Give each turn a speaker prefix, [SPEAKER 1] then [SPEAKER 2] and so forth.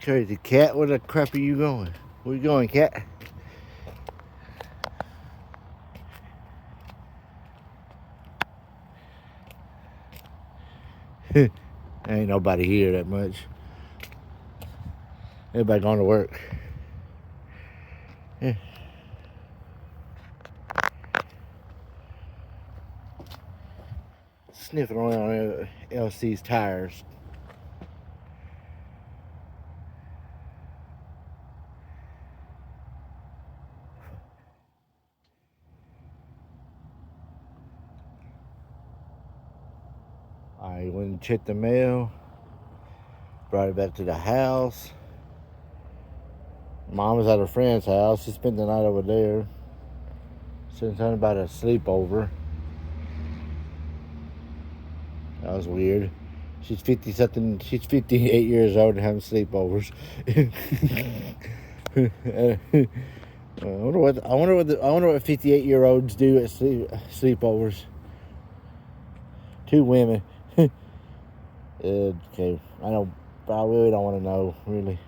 [SPEAKER 1] Crazy cat, where the crap are you going? Where you going, cat? Ain't nobody here that much. Everybody going to work. Yeah. Sniffing around LC's tires. I went and checked the mail. Brought it back to the house. Mom was at her friend's house. She spent the night over there. Said something about a sleepover. That was weird. She's 50 something. She's 58 years old and having sleepovers. I wonder what 58-year-olds do at sleepovers. Two women. Okay, I really don't want to know, really.